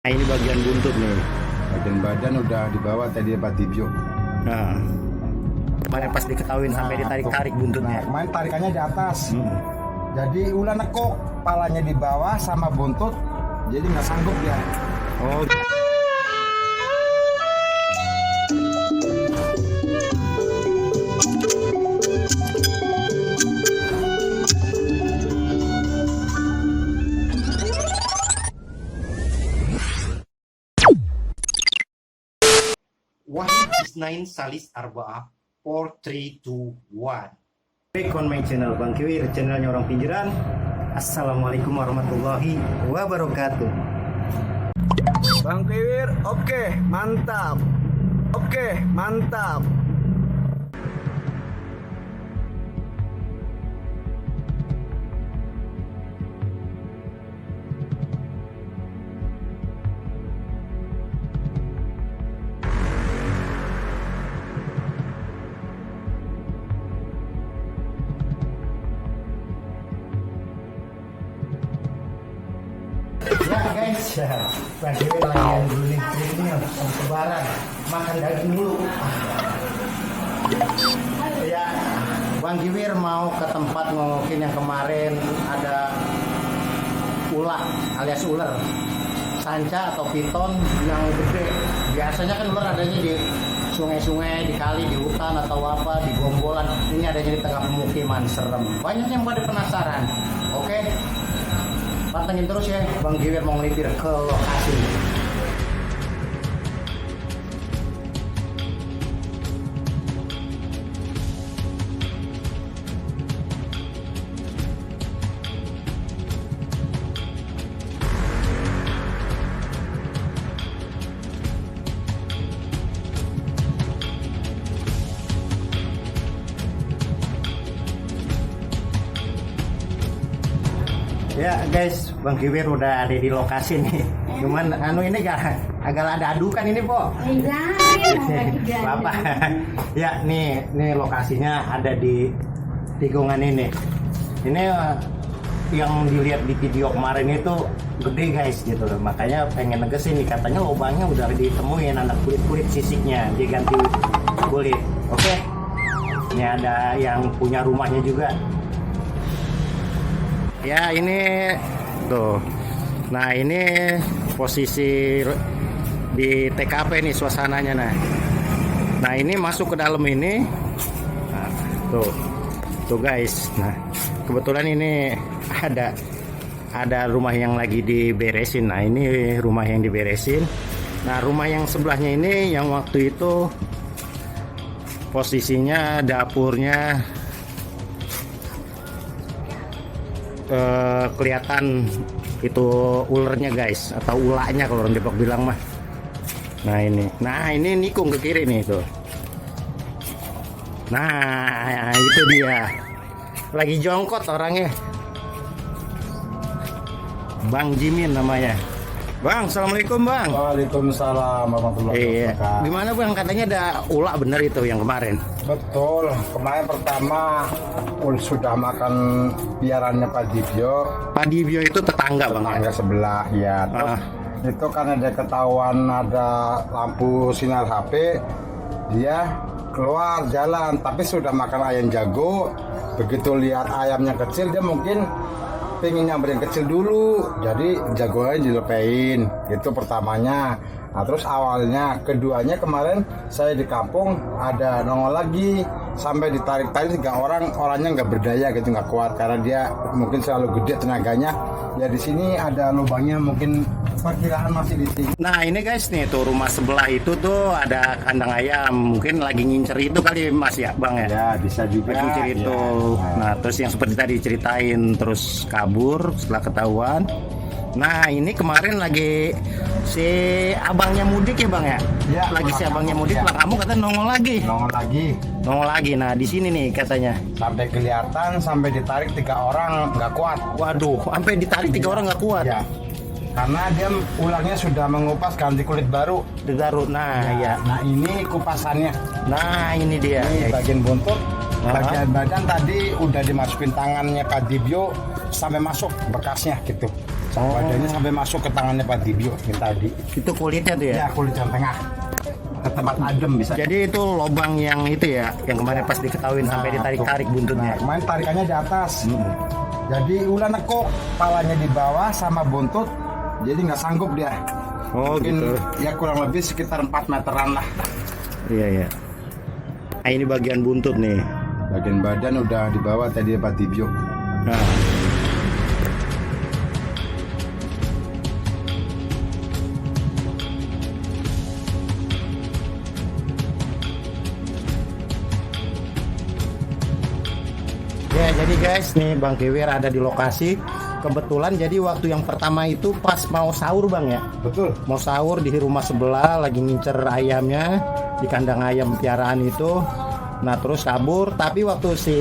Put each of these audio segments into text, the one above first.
Nah, ini bagian buntut nih. Bagian badan udah dibawa tadi Pak Tibio. Nah, kemarin pas diketahuin sampai ditarik-tarik buntutnya. Nah, kemarin tarikannya di atas. Jadi ulah nekuk, palanya di bawah sama buntut, jadi nggak sanggup dia. Oh. Wahid Isnain Salis Arba'ah 4, 3, 2, 1. Back on my channel Bang Kiwir, channelnya orang pinggiran. Assalamualaikum warahmatullahi wabarakatuh. Bang Kiwir, oke, mantap. Oke, mantap. Ya guys, Bang Kiwir lagi guling-gulingnya habis lebaran, makan daging dulu. Ya, Bang Kiwir mau ke tempat ngokin yang kemarin ada ular alias ular, sanca atau piton yang gede. Biasanya kan ular adanya di sungai-sungai, di kali, di hutan atau apa, di gombolan. Ini adanya di tengah pemukiman, serem. Banyak yang pada penasaran. Oke. Pantengin terus ya, Bang Kiwir mau ngelipir ke lokasi. Ya guys, Bang Kiwir udah ada di lokasi nih. Cuman ini agak ada adukan ini, Po. Apa? Ya, nih lokasinya ada di tikungan ini. Ini yang dilihat di video kemarin itu gede guys gitu. Makanya pengen negesin nih, katanya lubangnya udah ditemuin anak kulit sisiknya, diganti kulit. Oke. Ini ada yang punya rumahnya juga. Ya ini tuh. Nah ini posisi di TKP nih suasananya. Nah ini masuk ke dalam ini. Nah, tuh guys. Nah kebetulan ini ada rumah yang lagi diberesin. Nah ini rumah yang diberesin. Nah rumah yang sebelahnya ini yang waktu itu posisinya dapurnya kelihatan itu ulernya guys, atau ulaknya kalau orang Depok bilang mah. Nah ini nikung ke kiri nih tuh. Nah itu dia, lagi jongkot orangnya. Bang Jimin namanya. Bang, assalamualaikum Bang. Waalaikumsalam warahmatullahi wabarakatuh. Gimana Bang, katanya ada ulak bener itu yang kemarin? Betul, kemarin pertama sudah makan piarannya Pak Dibio. Pak Dibio itu tetangga Bang? Tetangga sebelah ya. Terus itu karena dia ketahuan ada lampu sinar HP, dia keluar jalan, tapi sudah makan ayam jago. Begitu lihat ayamnya kecil, dia mungkin pengen nyamperin kecil dulu, jadi jagoannya dilepein. Itu pertamanya. Nah terus awalnya, keduanya kemarin saya di kampung ada nongol lagi, sampai ditarik-tarik 3 orang, orangnya nggak berdaya gitu, nggak kuat karena dia mungkin selalu gede tenaganya. Ya di sini ada lubangnya, mungkin perkiraan masih di sini. Nah ini guys nih tuh rumah sebelah itu tuh ada kandang ayam, mungkin lagi ngincer itu kali Mas ya Bang ya? Ya bisa juga. Lagi ngincer itu. Ya. Nah terus yang seperti tadi ceritain terus kabur setelah ketahuan. Nah ini kemarin lagi si abangnya mudik ya Bang ya? Ya, lagi si abangnya mudik, ya. Lah kamu kata nongol lagi. Nongol lagi. Nah di sini nih katanya. Sampai kelihatan, sampai ditarik 3 orang nggak kuat. Waduh, sampai ditarik 3 orang nggak kuat. Ya. Karena dia ularnya sudah mengupas, ganti kulit baru. Nah ya. Nah ini kupasannya. Nah ini dia. Ini bagian buntut, bagian badan tadi udah dimasukin tangannya Pak Dibio sampai masuk bekasnya gitu. Badannya sampai masuk ke tangannya Pak Dibio yang tadi. Itu kulitnya tuh ya. Ya kulit yang tengah. Ke tempat adem bisa. Jadi itu lobang yang itu ya, yang kemarin pas diketahuin sampai ditarik-tarik buntutnya. Nah, kemarin tarikannya di atas. Jadi ular nekuk, palanya di bawah sama buntut. Jadi nggak sanggup dia. Oh Mungkin gitu. ya kurang lebih sekitar 4 meteran lah. Iya iya. Nah, ini bagian buntut nih. Bagian badan udah dibawa tadi Pak Dibio. Nah. Ya jadi guys, nih Bang Kiwir ada di lokasi. Kebetulan jadi waktu yang pertama itu pas mau sahur Bang ya. Betul. Mau sahur di rumah sebelah lagi ngincer ayamnya di kandang ayam piaraan itu. Nah terus kabur, tapi waktu si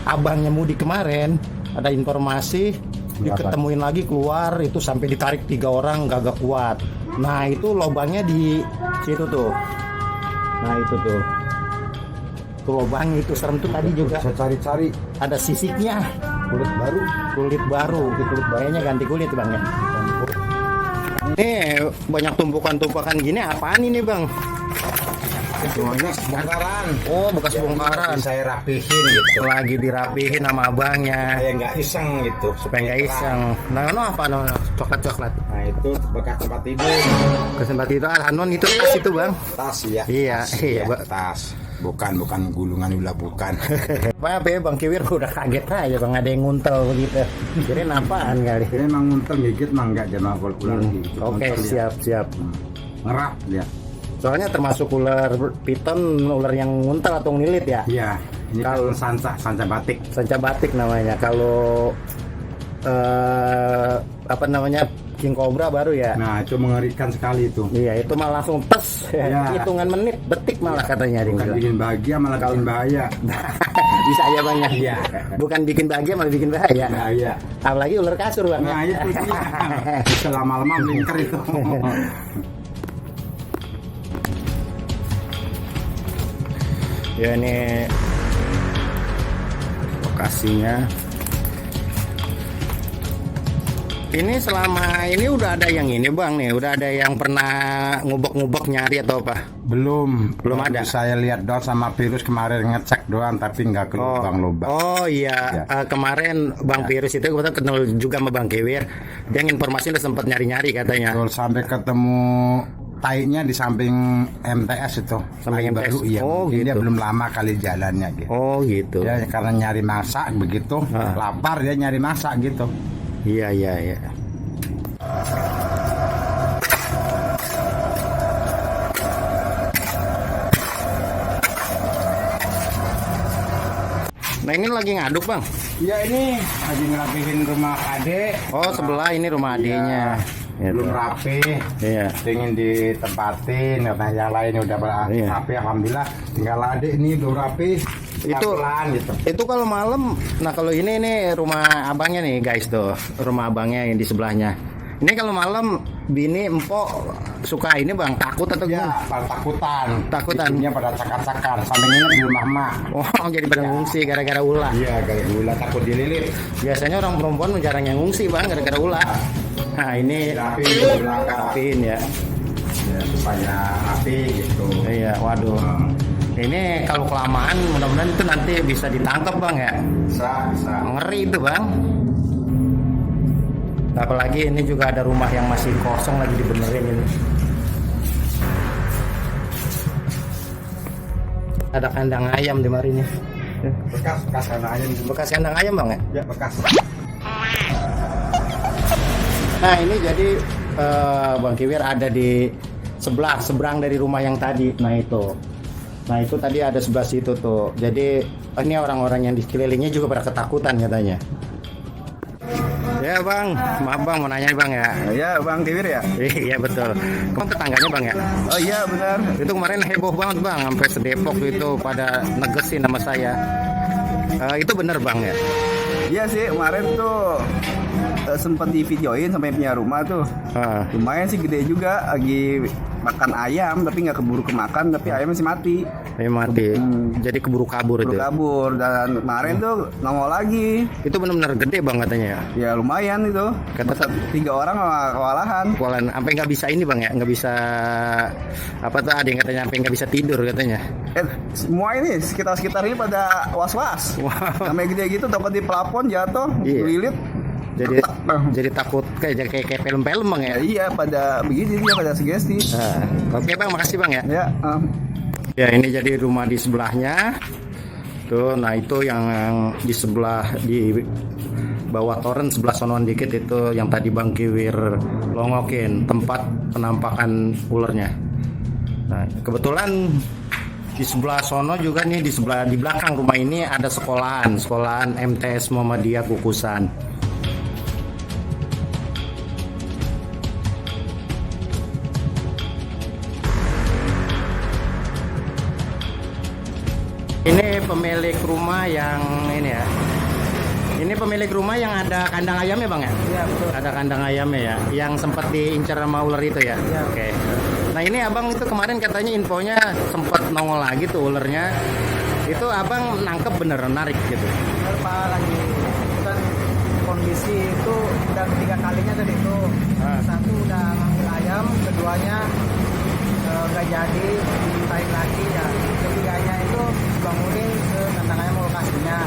abangnya mudik kemarin ada informasi diketemuin lagi keluar itu sampai ditarik 3 orang gak kuat. Nah itu lubangnya di situ tuh. Nah itu tuh. Tuh lubangnya itu serem tuh tadi juga. Saya cari-cari Ada sisiknya. kulit baru. Kulit baru. Kayaknya ganti kulit Bang ya. Ini banyak tumpukan-tumpukan gini apaan ini Bang? Semuanya bongkaran. Oh bekas bongkaran. Saya rapihin gitu. Lagi dirapihin sama abangnya Saya nggak iseng gitu. supaya nggak iseng. Nah, apa no, coklat. Nah itu bekas tempat tidur. Kesempat itu Anon itu tas itu Bang. Tas ya. Iya, Tas, iya, ya, tas. Bukan gulungan ulah bukan. Apa ya Bang Kiwir udah kaget aja Bang ada yang nguntel begitu. Kirain apaan kali. Ini emang nguntel gigit mah enggak jangan ular gitu. Oke, Nguntel dia. siap. Ngerap dia. Soalnya termasuk ular piton, ular yang nguntel atau ngelilit ya. Iya. Ini Kalau- kan sanca batik. Sanca batik namanya. Kalau apa namanya King Cobra baru ya. Nah itu mengerikan sekali itu. Iya itu malah langsung tes Iya. hitungan menit detik malah katanya dia Bukan bilang. bikin bahagia malah bikin bahaya. Bisa aja Bang ya. Iya. Bukan bikin bahagia malah bikin bahaya. Bahaya. Apalagi ular kasur Bang. Nah ya. itu dia. Bisa lama-lama melingkar itu. Ya ini lokasinya. Ini selama ini udah ada yang ini Bang nih, udah ada yang pernah ngubek-ngubek nyari atau apa? Belum ada. Saya lihat doang sama virus kemarin ngecek doang tapi nggak ke lubang-lubang. Oh iya, Ya. Kemarin Bang Virus itu kebetulan kenal juga sama Bang Kiwir. Dia informasi udah sempat nyari-nyari katanya. Betul, sampai ketemu tainya di samping MTS itu. Samping Tai MTS. baru, iya. Oh, Mungkin dia gitu. belum lama kali jalannya gitu. Oh gitu. Ya karena nyari masak begitu, lapar dia nyari masak gitu. Iya. Nah ini lagi ngaduk Bang. Iya ini lagi ngerapihin rumah adek. Oh sebelah ini rumah adiknya. Gitu. Belum rapi. Iya. Ingin ditempatin karena yang lain udah Iya. rapi alhamdulillah. Tinggal adek ini udah rapi. Itu Pelan gitu. Itu kalau malam. Nah kalau ini rumah abangnya nih guys tuh, rumah abangnya yang di sebelahnya. Ini kalau malam bini empok suka ini Bang takut atau Ya, gimana? pada takutan. Takutan. Ibunya pada cakar-cakar. Sampai nginep di rumah emak. Oh jadi pada ngungsi gara-gara ulah. Iya, kayak gula takut dililit. Biasanya orang perempuan jarang yang ngungsi Bang gara-gara ulah. Nah ini Rapi di belakang. rapiin ya. Ya, supaya rapi gitu. Iya, waduh. Ini kalau kelamaan mudah-mudahan itu nanti bisa ditangkap Bang ya. Bisa. Ngeri itu Bang. Apalagi ini juga ada rumah yang masih kosong lagi dibenerin ini. Ada kandang ayam di mari ini. Bekas kandang ayam. Bekas kandang ayam Bang ya? Ya, bekas. Nah ini jadi Bang Kiwir ada di seberang dari rumah yang tadi. Nah itu tadi ada sebelah situ tuh. Jadi ini orang-orang yang di sekelilingnya juga pada ketakutan katanya. Ya Bang, maaf Bang mau nanya nih Bang ya. Ya, Bang Kiwir ya? Iya betul. Kamu tetangganya Bang ya? Oh iya, benar. Itu kemarin heboh banget Bang, sampai sedepok itu pada negesin nama saya. Itu bener Bang ya? Iya sih, kemarin tuh sempat di videoin sampai punya rumah tuh. Ah, Lumayan sih gede juga, lagi makan ayam tapi nggak keburu kemakan, tapi ayam masih mati. Mati. Jadi keburu kabur Keburu itu. kabur, dan kemarin tuh nongol lagi. Itu benar-benar gede bang katanya ya. Ya lumayan itu. Kata 3 orang kewalahan. kualan sampai nggak bisa ini bang ya, nggak bisa apa tuh, ada yang katanya sampai nggak bisa tidur katanya. Semua ini sekitar ini pada was-was. Wow. Namanya gede gitu, takut di plafon jatuh, Iya. lilit. Jadi takut kayak film-film bang ya. Iya, pada begini dia, pada sugesti. Oke bang, makasih bang ya. Ya, Ya ini jadi rumah di sebelahnya. Tuh, nah itu yang di sebelah di bawah toren sebelah sonoan dikit itu yang tadi Bang Kiwir longokin tempat penampakan ulernya. Nah, kebetulan di sebelah sono juga nih di belakang rumah ini ada sekolahan MTS Muhammadiyah Kukusan. Ini pemilik rumah yang ini ya. Ini pemilik rumah yang ada kandang ayamnya bang ya? iya betul. Ada kandang ayamnya ya, yang sempat diincar sama ular itu ya? Iya. Oke. Nah ini abang itu kemarin katanya infonya sempat nongol lagi tuh ularnya. Itu abang nangkep bener narik gitu? Benar Pak, lagi itu kan kondisi itu udah 3 kalinya tadi itu. Satu udah ngambil ayam, keduanya nggak jadi, ditarik lagi ya. Ketiganya itu bangunin ke kandang ayam lokasinya.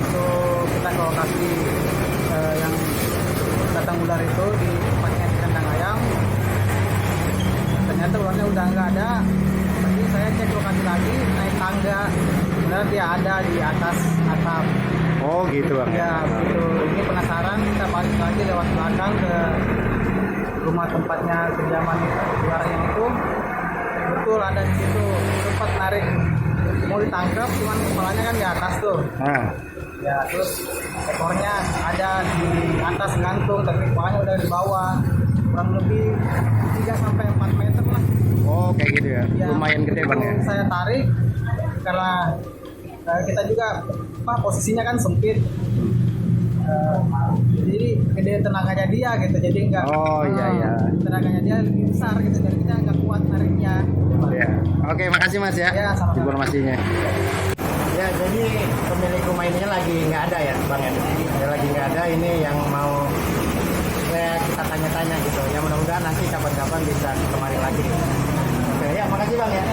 Itu kita ke lokasi yang datang ular itu di tempatnya di kandang ayam. Ternyata ularnya udah nggak ada. Jadi saya cek lokasi lagi, naik tangga, benar dia ada di atas atap. Oh gitu bang. Ya begitu. Ini penasaran, kita balik lagi lewat belakang ke rumah tempatnya kediaman ular yang itu. Betul ada di situ, sempat narik mau ditangkap, cuman kepalanya kan di atas tuh. Nah, Ya terus ekornya ada di atas gantung, tapi kepalanya udah di bawah, kurang lebih 3-4 meter lah. oh kayak gitu ya. Ya, Lumayan gede bang ya. Saya tarik karena kita juga posisinya kan sempit. Jadi gede tenaganya dia gitu, jadi enggak. Oh iya. Tenaganya dia lebih besar gitu, dan kita nggak kuat nariknya. Ya. Oke, makasih mas ya. Ya, sama-sama. Informasinya. Ya, jadi pemilik rumah ini lagi nggak ada ya, bang ya. Dia lagi nggak ada. Ini yang mau kita tanya-tanya gitu. Ya mudah-mudahan nanti kapan-kapan bisa kemari lagi. Oke, ya makasih bang ya.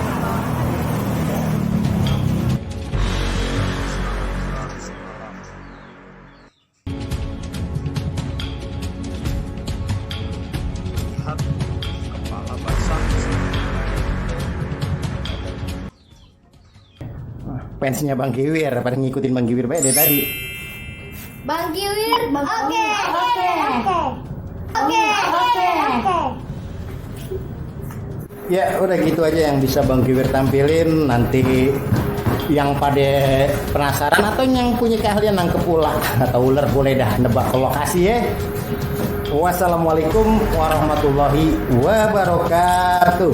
Fansnya Bang Kiwir, pada ngikutin Bang Kiwir baik dari tadi. Bang Kiwir, oke. Ya udah gitu aja yang bisa Bang Kiwir tampilin. Nanti yang pada penasaran atau yang punya keahlian nangkep ular atau ular boleh dah nebak ke lokasi ya. Wassalamualaikum warahmatullahi wabarakatuh.